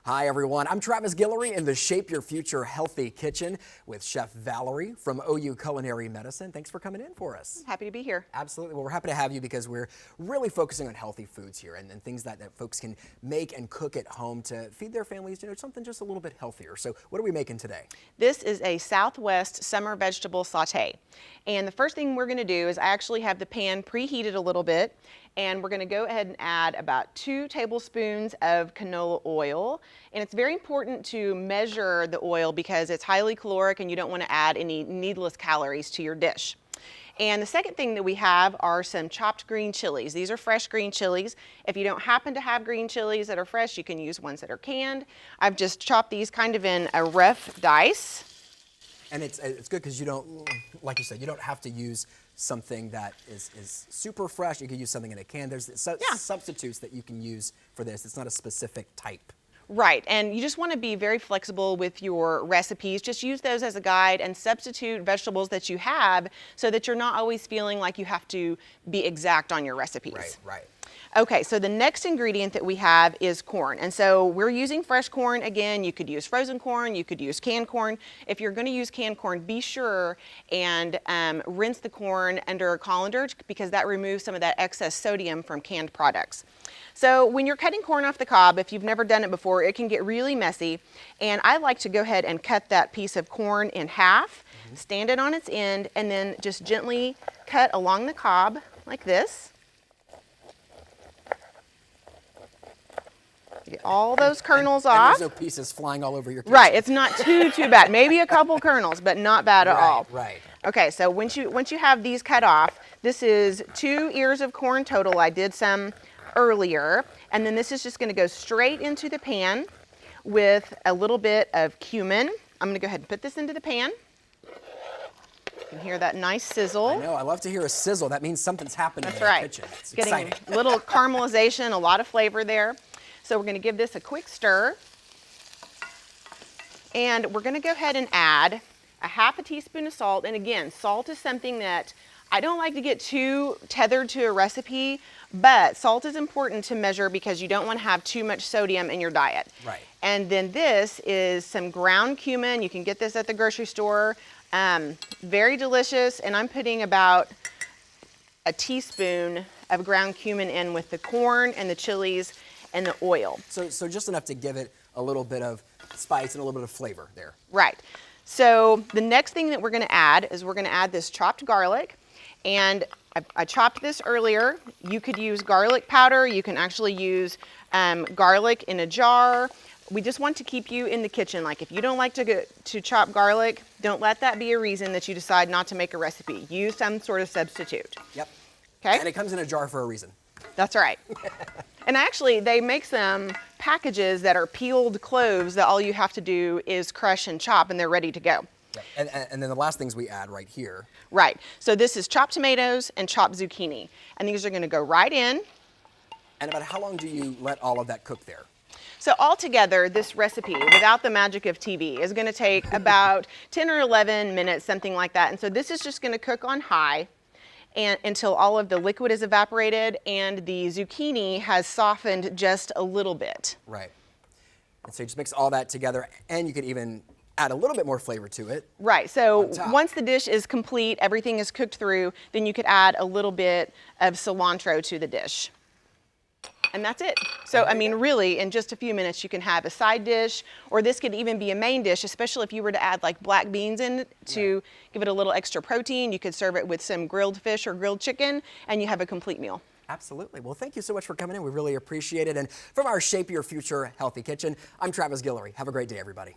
Hi everyone, I'm Travis Guillory in the Shape Your Future Healthy Kitchen with Chef Valerie from OU Culinary Medicine. Thanks for coming in for us. Happy to be here. Absolutely. Well, we're happy to have you because we're really focusing on healthy foods here and things that folks can make and cook at home to feed their families, something just a little bit healthier. So what are we making today? This is a Southwest summer vegetable saute. And the first thing we're going to do is I actually have the pan preheated a little bit, and we're going to go ahead and add about 2 tablespoons of canola oil. And it's very important to measure the oil because it's highly caloric and you don't want to add any needless calories to your dish. And the second thing that we have are some chopped green chilies. These are fresh green chilies. If you don't happen to have green chilies that are fresh, you can use ones that are canned. I've just chopped these kind of in a rough dice. And it's good because you don't, like you said, you don't have to use something that is super fresh. You can use something in a can. There's substitutes that you can use for this. It's not a specific type. Right, and you just want to be very flexible with your recipes. Just use those as a guide and substitute vegetables that you have so that you're not always feeling like you have to be exact on your recipes. Right. Okay, so the next ingredient that we have is corn. And so we're using fresh corn. Again, you could use frozen corn, you could use canned corn. If you're going to use canned corn, be sure and rinse the corn under a colander because that removes some of that excess sodium from canned products. So when you're cutting corn off the cob, if you've never done it before, it can get really messy. And I like to go ahead and cut that piece of corn in half, stand it on its end, and then just gently cut along the cob like this. Get all those kernels off. And there's no pieces flying all over your kitchen. Right, it's not too bad. Maybe a couple kernels, but not bad at all. Right. Okay, so once you have these cut off, this is 2 ears of corn total. I did some earlier, and then this is just going to go straight into the pan with a little bit of cumin. I'm going to go ahead and put this into the pan. You can hear that nice sizzle. I know, I love to hear a sizzle. That means something's happening in the kitchen. It's getting exciting. A little caramelization, a lot of flavor there. So we're going to give this a quick stir. And we're going to go ahead and add a ½ teaspoon of salt. And again, salt is something that I don't like to get too tethered to a recipe, but salt is important to measure because you don't want to have too much sodium in your diet. Right. And then this is some ground cumin. You can get this at the grocery store. Very delicious. And I'm putting about a teaspoon of ground cumin in with the corn and the chilies and the oil. So just enough to give it a little bit of spice and a little bit of flavor there. Right. So the next thing that we're going to add is we're going to add this chopped garlic. And I chopped this earlier. You could use garlic powder. You can actually use garlic in a jar. We just want to keep you in the kitchen. Like if you don't like to chop garlic, don't let that be a reason that you decide not to make a recipe. Use some sort of substitute. Yep. Okay. And it comes in a jar for a reason. That's right. And actually, they make some packages that are peeled cloves that all you have to do is crush and chop, and they're ready to go. Yep. And then the last things we add right here. Right. So this is chopped tomatoes and chopped zucchini. And these are going to go right in. And about how long do you let all of that cook there? So altogether, this recipe, without the magic of TV, is going to take about 10 or 11 minutes, something like that. And so this is just going to cook on high until all of the liquid is evaporated and the zucchini has softened just a little bit. Right. And so you just mix all that together, and you could even add a little bit more flavor to it. Right, so once the dish is complete, everything is cooked through, then you could add a little bit of cilantro to the dish. And that's it. So, I mean, really, in just a few minutes, you can have a side dish, or this could even be a main dish, especially if you were to add like black beans in it to give it a little extra protein. You could serve it with some grilled fish or grilled chicken, and you have a complete meal. Absolutely. Well, thank you so much for coming in. We really appreciate it. And from our Shape Your Future Healthy Kitchen, I'm Travis Guillory. Have a great day, everybody.